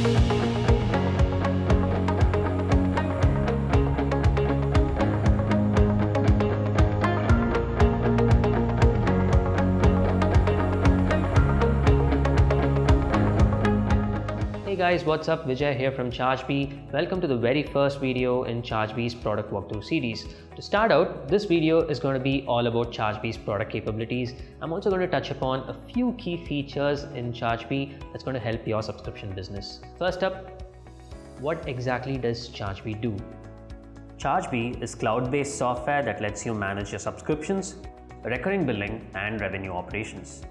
Hey guys, what's up? Vijay here from Chargebee. Welcome to the very first video in Chargebee's product walkthrough series. To start out, this video is going to be all about Chargebee's product capabilities. I'm also going to touch upon a few key features in Chargebee that's going to help your subscription business. First up, what exactly does Chargebee do? Chargebee is cloud-based software that lets you manage your subscriptions, recurring billing, and revenue operations.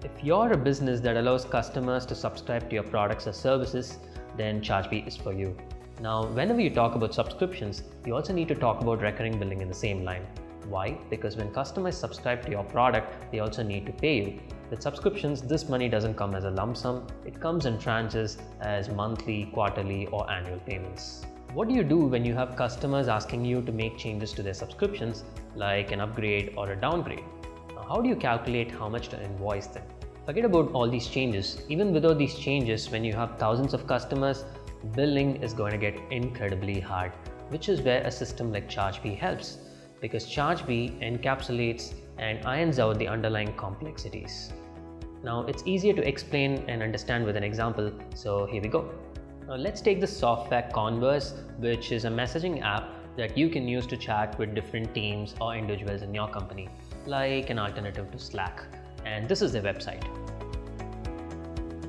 If you're a business that allows customers to subscribe to your products or services, then Chargebee is for you. Now, whenever you talk about subscriptions, you also need to talk about recurring billing in the same line. Why? Because when customers subscribe to your product, they also need to pay you. With subscriptions, this money doesn't come as a lump sum, it comes in tranches as monthly, quarterly, or annual payments. What do you do when you have customers asking you to make changes to their subscriptions, like an upgrade or a downgrade? Now, how do you calculate how much to invoice them? Forget about all these changes. Even without these changes, when you have thousands of customers, billing is going to get incredibly hard, which is where a system like Chargebee helps, because Chargebee encapsulates and irons out the underlying complexities. Now, it's easier to explain and understand with an example, so here we go. Now, let's take the software Converse, which is a messaging app that you can use to chat with different teams or individuals in your company, like an alternative to Slack. And this is their website.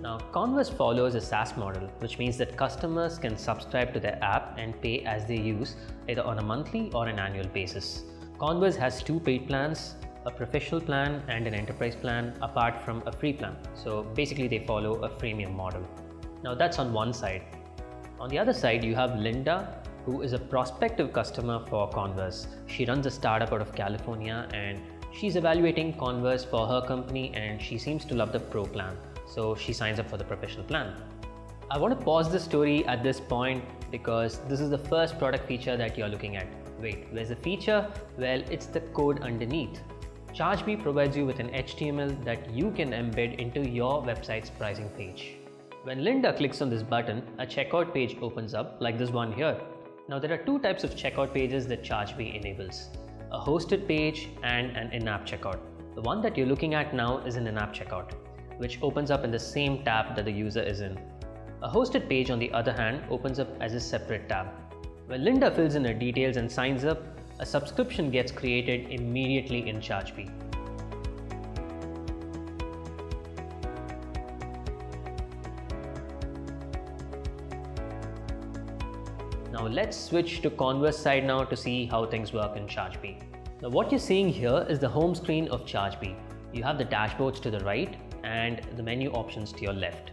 Now, Converse follows a SaaS model, which means that customers can subscribe to their app and pay as they use, either on a monthly or an annual basis. Converse has two paid plans, a professional plan and an enterprise plan, apart from a free plan. So basically they follow a freemium model. Now that's on one side. On the other side, you have Linda, who is a prospective customer for Converse. She runs a startup out of California and she's evaluating Converse for her company and she seems to love the Pro plan, so she signs up for the professional plan. I want to pause the story at this point because this is the first product feature that you're looking at. Wait, where's the feature? Well, it's the code underneath. Chargebee provides you with an HTML that you can embed into your website's pricing page. When Linda clicks on this button, a checkout page opens up like this one here. Now there are two types of checkout pages that Chargebee enables: a hosted page and an in-app checkout. The one that you're looking at now is an in-app checkout, which opens up in the same tab that the user is in. A hosted page, on the other hand, opens up as a separate tab. When Linda fills in her details and signs up, a subscription gets created immediately in Chargebee. Now let's switch to Converse side now to see how things work in Chargebee. Now what you're seeing here is the home screen of Chargebee. You have the dashboards to the right and the menu options to your left.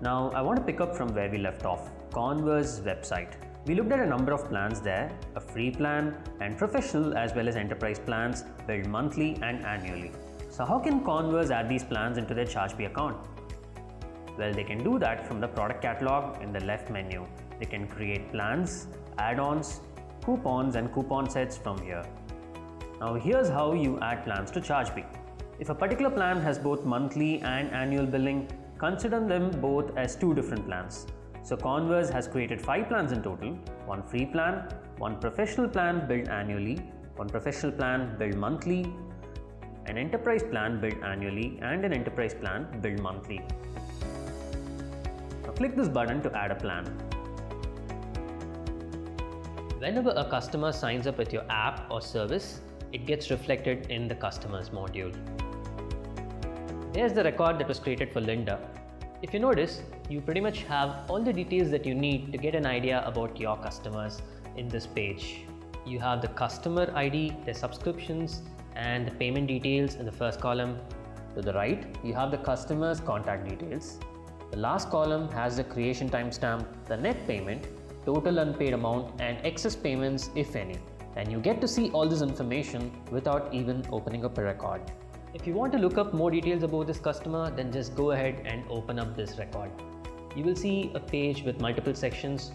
Now I want to pick up from where we left off, Converse website. We looked at a number of plans there, a free plan and professional as well as enterprise plans billed monthly and annually. So how can Converse add these plans into their Chargebee account? Well, they can do that from the product catalog in the left menu. They can create plans, add-ons, coupons and coupon sets from here. Now here's how you add plans to Chargebee. If a particular plan has both monthly and annual billing, consider them both as two different plans. So Converse has created 5 plans in total: one free plan, one professional plan billed annually, one professional plan billed monthly, an enterprise plan billed annually, and an enterprise plan billed monthly. Now click this button to add a plan. Whenever a customer signs up with your app or service, it gets reflected in the customers module. There's the record that was created for Linda. If you notice, you pretty much have all the details that you need to get an idea about your customers in this page. You have the customer ID, their subscriptions, and the payment details in the first column. To the right, you have the customer's contact details. The last column has the creation timestamp, the net payment, total unpaid amount, and excess payments if any. And you get to see all this information without even opening up a record. If you want to look up more details about this customer, then just go ahead and open up this record. You will see a page with multiple sections.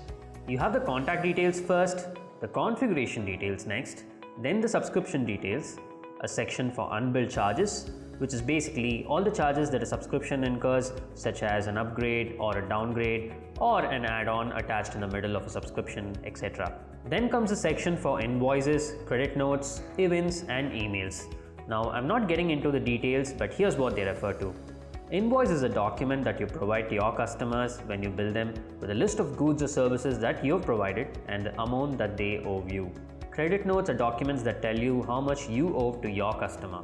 You have the contact details first, the configuration details next, then the subscription details, a section for unbilled charges, which is basically all the charges that a subscription incurs, such as an upgrade or a downgrade or an add-on attached in the middle of a subscription, etc. Then comes a section for invoices, credit notes, events and emails. Now I'm not getting into the details, but here's what they refer to. Invoice is a document that you provide to your customers when you bill them with a list of goods or services that you've provided and the amount that they owe you. Credit notes are documents that tell you how much you owe to your customer.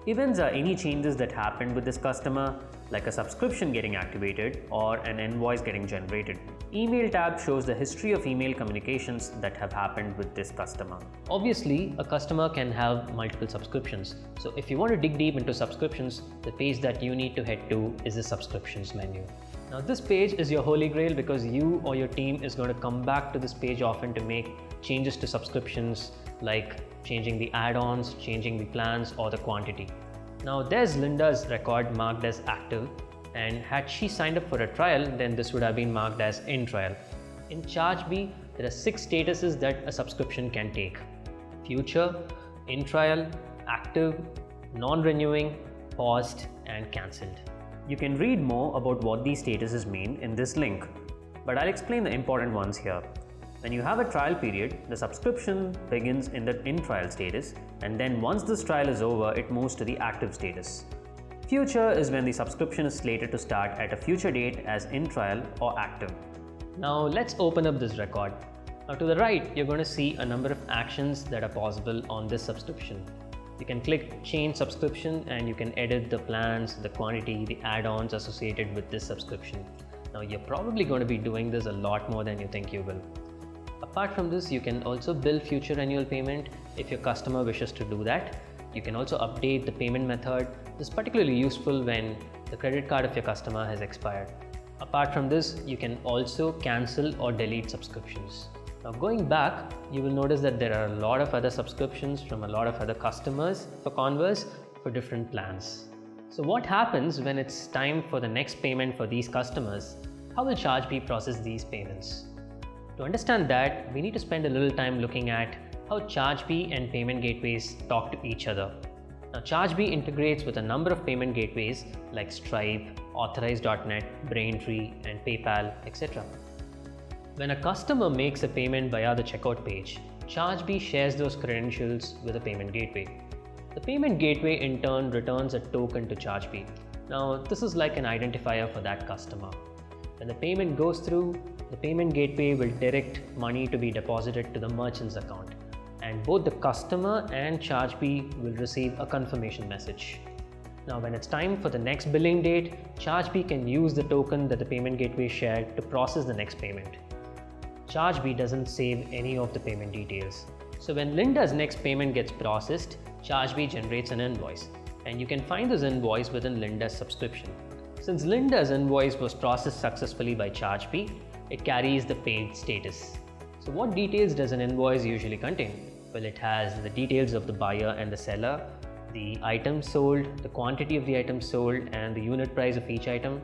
Events are any changes that happened with this customer, like a subscription getting activated or an invoice getting generated. Email tab shows the history of email communications that have happened with this customer. Obviously, a customer can have multiple subscriptions. So if you want to dig deep into subscriptions, the page that you need to head to is the subscriptions menu. Now this page is your holy grail because you or your team is going to come back to this page often to make changes to subscriptions, like changing the add-ons, changing the plans or the quantity. Now there's Linda's record marked as active, and had she signed up for a trial, then this would have been marked as in trial. In Chargebee, there are 6 statuses that a subscription can take: future, in trial, active, non-renewing, paused and cancelled. You can read more about what these statuses mean in this link, but I'll explain the important ones here. When you have a trial period, the subscription begins in the in trial status, and then once this trial is over, it moves to the active status. Future is when the subscription is slated to start at a future date as in trial or active. Now let's open up this record. Now to the right, you're going to see a number of actions that are possible on this subscription. You can click change subscription and you can edit the plans, the quantity, the add-ons associated with this subscription. Now you're probably going to be doing this a lot more than you think you will. Apart from this, you can also bill future annual payment if your customer wishes to do that. You can also update the payment method. This is particularly useful when the credit card of your customer has expired. Apart from this, you can also cancel or delete subscriptions. Now going back, you will notice that there are a lot of other subscriptions from a lot of other customers for Converse for different plans. So what happens when it's time for the next payment for these customers? How will Chargebee process these payments? To understand that, we need to spend a little time looking at how Chargebee and payment gateways talk to each other. Now Chargebee integrates with a number of payment gateways like Stripe, Authorize.net, Braintree and PayPal, etc. When a customer makes a payment via the checkout page, Chargebee shares those credentials with a payment gateway. The payment gateway in turn returns a token to Chargebee. Now this is like an identifier for that customer. When the payment goes through, the payment gateway will direct money to be deposited to the merchant's account, and both the customer and Chargebee will receive a confirmation message. Now when it's time for the next billing date, Chargebee can use the token that the payment gateway shared to process the next payment. Chargebee doesn't save any of the payment details. So when Linda's next payment gets processed, Chargebee generates an invoice, and you can find this invoice within Linda's subscription. Since Linda's invoice was processed successfully by Chargebee, it carries the paid status. So what details does an invoice usually contain? Well, it has the details of the buyer and the seller, the item sold, the quantity of the item sold and the unit price of each item,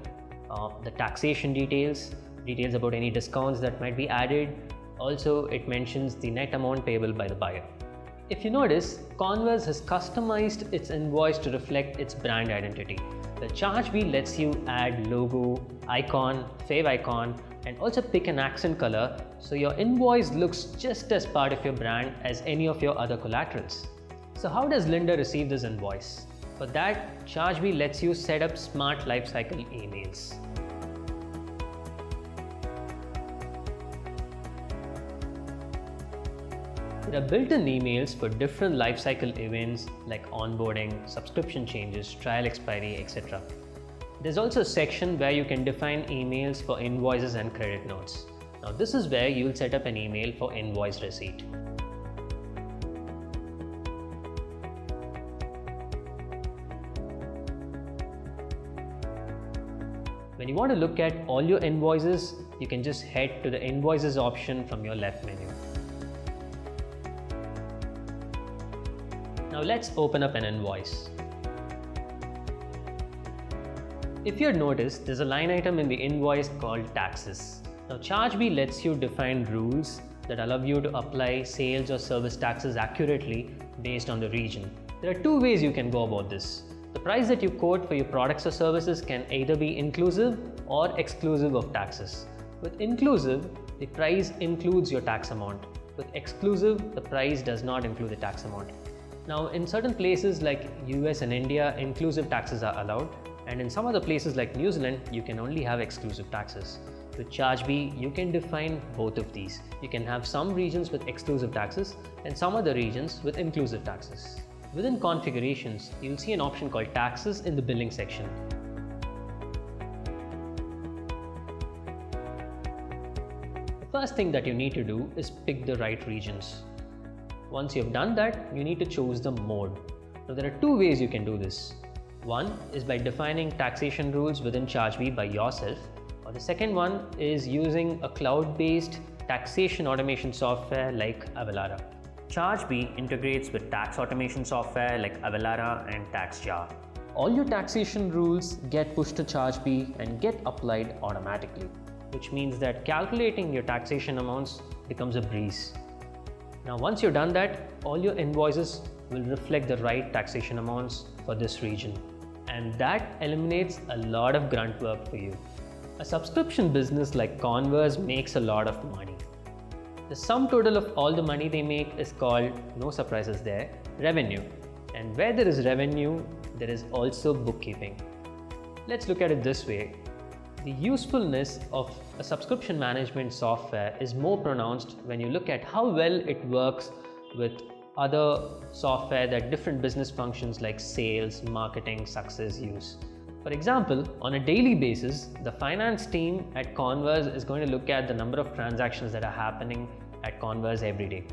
the taxation details about any discounts that might be added. Also, it mentions the net amount payable by the buyer. If you notice, Converse has customized its invoice to reflect its brand identity. The Chargebee lets you add logo, icon, favicon, and also pick an accent color so your invoice looks just as part of your brand as any of your other collaterals. So how does Linda receive this invoice? For that, Chargebee lets you set up smart lifecycle emails. There are built-in emails for different lifecycle events like onboarding, subscription changes, trial expiry, etc. There's also a section where you can define emails for invoices and credit notes. Now this is where you'll set up an email for invoice receipt. When you want to look at all your invoices, you can just head to the invoices option from your left menu. Now let's open up an invoice. If you had noticed, there's a line item in the invoice called taxes. Now Chargebee lets you define rules that allow you to apply sales or service taxes accurately based on the region. There are 2 ways you can go about this. The price that you quote for your products or services can either be inclusive or exclusive of taxes. With inclusive, the price includes your tax amount. With exclusive, the price does not include the tax amount. Now, in certain places like US and India, inclusive taxes are allowed, and in some other places like New Zealand, you can only have exclusive taxes. With Chargebee, you can define both of these. You can have some regions with exclusive taxes and some other regions with inclusive taxes. Within configurations, you'll see an option called taxes in the billing section. The first thing that you need to do is pick the right regions. Once you've done that, you need to choose the mode. Now, there are two ways you can do this. One is by defining taxation rules within Chargebee by yourself, or the second one is using a cloud-based taxation automation software like Avalara. Chargebee integrates with tax automation software like Avalara and TaxJar. All your taxation rules get pushed to Chargebee and get applied automatically, which means that calculating your taxation amounts becomes a breeze. Now, once you've done that, all your invoices will reflect the right taxation amounts for this region. And that eliminates a lot of grunt work for you. A subscription business like Converse makes a lot of money. The sum total of all the money they make is called, no surprises there, revenue. And where there is revenue, there is also bookkeeping. Let's look at it this way. The usefulness of a subscription management software is more pronounced when you look at how well it works with other software that different business functions like sales, marketing, success use. For example, on a daily basis, the finance team at Converse is going to look at the number of transactions that are happening at Converse every day.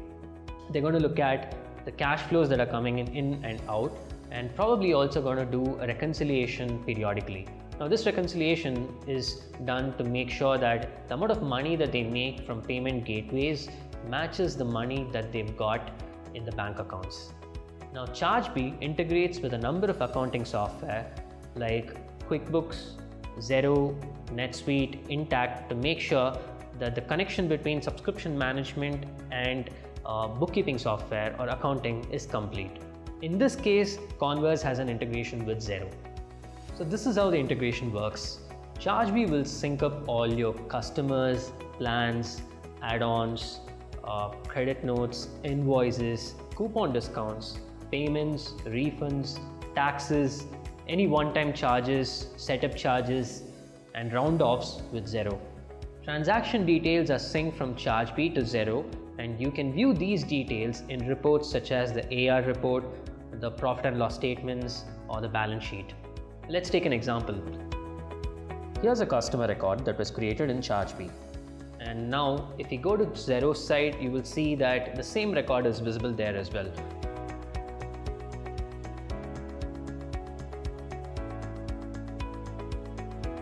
They're going to look at the cash flows that are coming in and out, and probably also going to do a reconciliation periodically. Now, this reconciliation is done to make sure that the amount of money that they make from payment gateways matches the money that they've got in the bank accounts. Now, Chargebee integrates with a number of accounting software like QuickBooks, Xero, NetSuite, Intact to make sure that the connection between subscription management and bookkeeping software or accounting is complete. In this case, Converse has an integration with Xero. So this is how the integration works. Chargebee will sync up all your customers, plans, add-ons, credit notes, invoices, coupon discounts, payments, refunds, taxes, any one-time charges, setup charges, and round-offs with Xero. Transaction details are synced from Chargebee to Xero, and you can view these details in reports such as the AR report, the profit and loss statements, or the balance sheet. Let's take an example. Here's a customer record that was created in Chargebee. And now, if you go to Xero's site, you will see that the same record is visible there as well.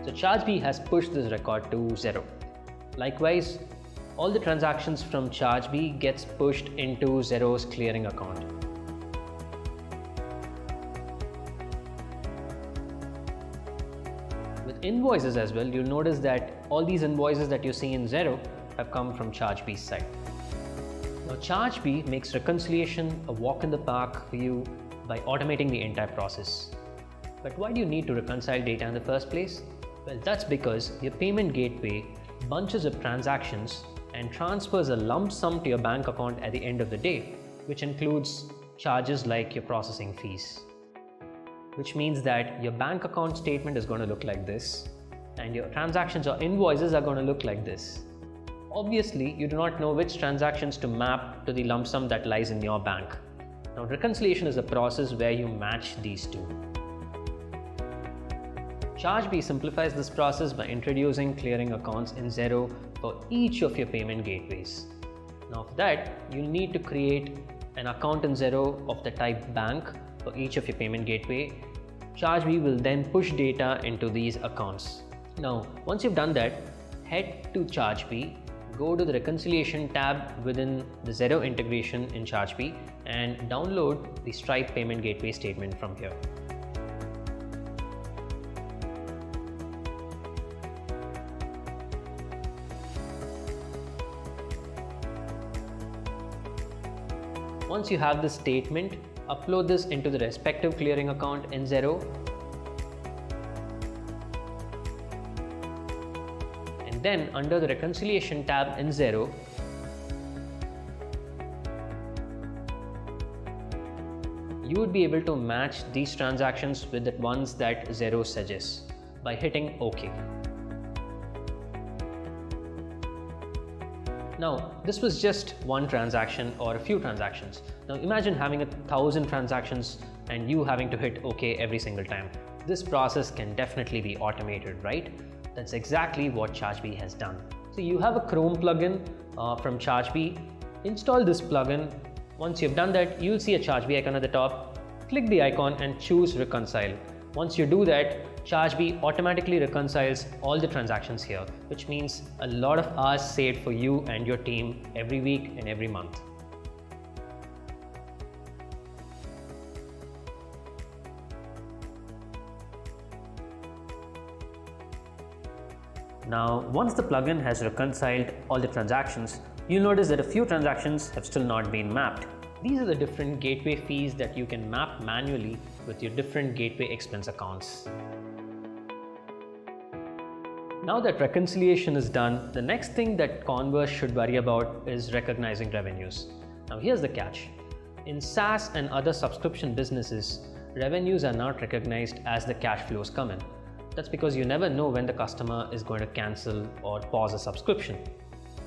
So Chargebee has pushed this record to Xero. Likewise, all the transactions from Chargebee gets pushed into Xero's clearing account. With invoices as well, you'll notice that all these invoices that you see in Xero have come from Chargebee's site. Now, Chargebee makes reconciliation a walk in the park for you by automating the entire process. But why do you need to reconcile data in the first place? Well, that's because your payment gateway bunches up transactions and transfers a lump sum to your bank account at the end of the day, which includes charges like your processing fees. Which means that your bank account statement is going to look like this, and your transactions or invoices are going to look like this. Obviously, you do not know which transactions to map to the lump sum that lies in your bank. Now, reconciliation is a process where you match these two. Chargebee simplifies this process by introducing clearing accounts in Xero for each of your payment gateways. Now, for that, you'll need to create an account in Xero of the type bank for each of your payment gateway. Chargebee will then push data into these accounts. Now, once you've done that, head to Chargebee, go to the reconciliation tab within the Xero integration in Chargebee and download the Stripe payment gateway statement from here. Once you have the statement, upload this into the respective clearing account in Xero. And then under the reconciliation tab in Xero, you would be able to match these transactions with the ones that Xero suggests by hitting OK. Now, this was just one transaction or a few transactions. Now imagine having 1,000 transactions and you having to hit OK every single time. This process can definitely be automated, right? That's exactly what Chargebee has done. So you have a Chrome plugin from Chargebee. Install this plugin. Once you've done that, you'll see a Chargebee icon at the top. Click the icon and choose Reconcile. Once you do that, Chargebee automatically reconciles all the transactions here, which means a lot of hours saved for you and your team every week and every month. Now, once the plugin has reconciled all the transactions, you'll notice that a few transactions have still not been mapped. These are the different gateway fees that you can map manually with your different gateway expense accounts. Now that reconciliation is done, the next thing that Converse should worry about is recognizing revenues. Now here's the catch. In SaaS and other subscription businesses, revenues are not recognized as the cash flows come in. That's because you never know when the customer is going to cancel or pause a subscription.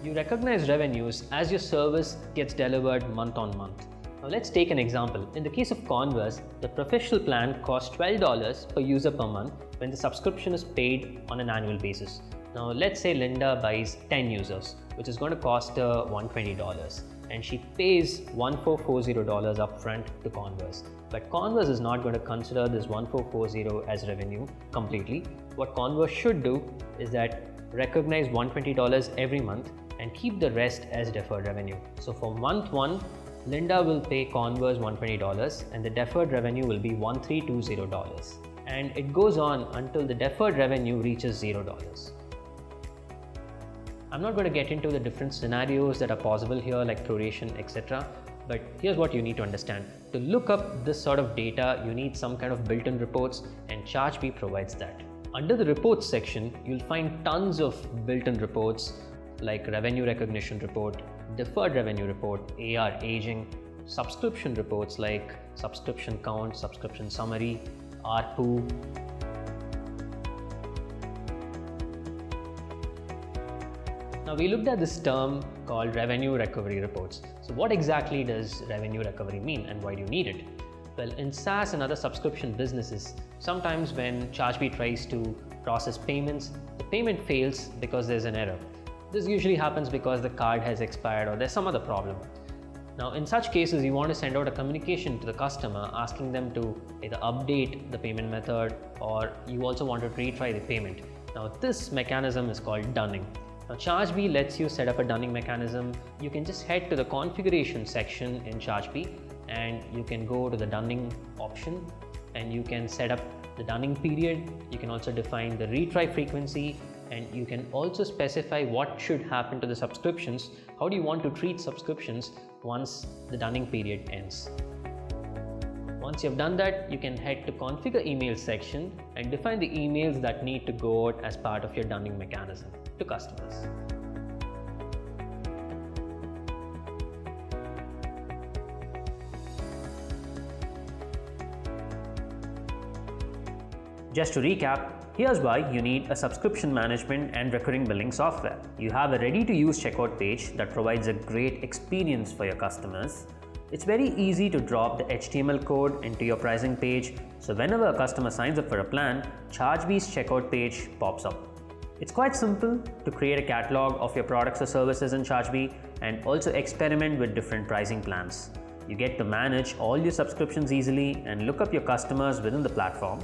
You recognize revenues as your service gets delivered month on month. Now let's take an example. In the case of Converse, the professional plan costs $12 per user per month when the subscription is paid on an annual basis. Now let's say Linda buys 10 users, which is going to cost her $120, and she pays $1440 upfront to Converse. But Converse is not going to consider this $1440 as revenue completely. What Converse should do is that recognize $120 every month and keep the rest as deferred revenue. So for month 1, Linda will pay Converse $120 and the deferred revenue will be $1320. And it goes on until the deferred revenue reaches $0. I'm not going to get into the different scenarios that are possible here, like proration, etc. But here's what you need to understand. To look up this sort of data, you need some kind of built-in reports, and Chargebee provides that. Under the reports section, you'll find tons of built-in reports like revenue recognition report, deferred revenue report, AR aging, subscription reports like subscription count, subscription summary, ARPU. Now we looked at this term called revenue recovery reports. So what exactly does revenue recovery mean and why do you need it? Well, in SaaS and other subscription businesses, sometimes when Chargebee tries to process payments, the payment fails because there's an error. This usually happens because the card has expired or there's some other problem. Now, in such cases, you want to send out a communication to the customer asking them to either update the payment method or you also want to retry the payment. Now, this mechanism is called dunning. Now, Chargebee lets you set up a dunning mechanism. You can just head to the configuration section in Chargebee and you can go to the dunning option and you can set up the dunning period. You can also define the retry frequency and you can also specify what should happen to the subscriptions. How do you want to treat subscriptions once the dunning period ends? Once you've done that, you can head to configure email section and define the emails that need to go out as part of your dunning mechanism to customers. Just to recap, here's why you need a subscription management and recurring billing software. You have a ready-to-use checkout page that provides a great experience for your customers. It's very easy to drop the HTML code into your pricing page, so whenever a customer signs up for a plan, Chargebee's checkout page pops up. It's quite simple to create a catalog of your products or services in Chargebee and also experiment with different pricing plans. You get to manage all your subscriptions easily and look up your customers within the platform.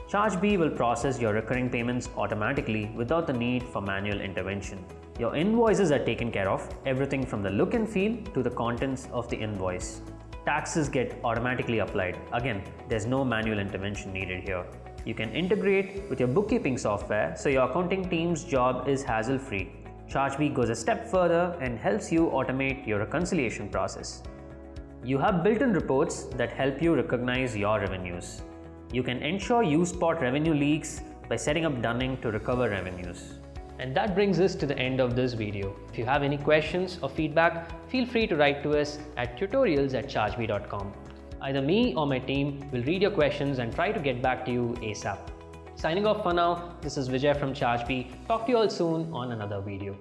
Chargebee will process your recurring payments automatically without the need for manual intervention. Your invoices are taken care of, everything from the look and feel to the contents of the invoice. Taxes get automatically applied. Again, there's no manual intervention needed here. You can integrate with your bookkeeping software, so your accounting team's job is hassle-free. Chargebee goes a step further and helps you automate your reconciliation process. You have built-in reports that help you recognize your revenues. You can ensure you spot revenue leaks by setting up dunning to recover revenues. And that brings us to the end of this video. If you have any questions or feedback, feel free to write to us at tutorials@chargebee.com. Either me or my team will read your questions and try to get back to you ASAP. Signing off for now, this is Vijay from Chargebee. Talk to you all soon on another video.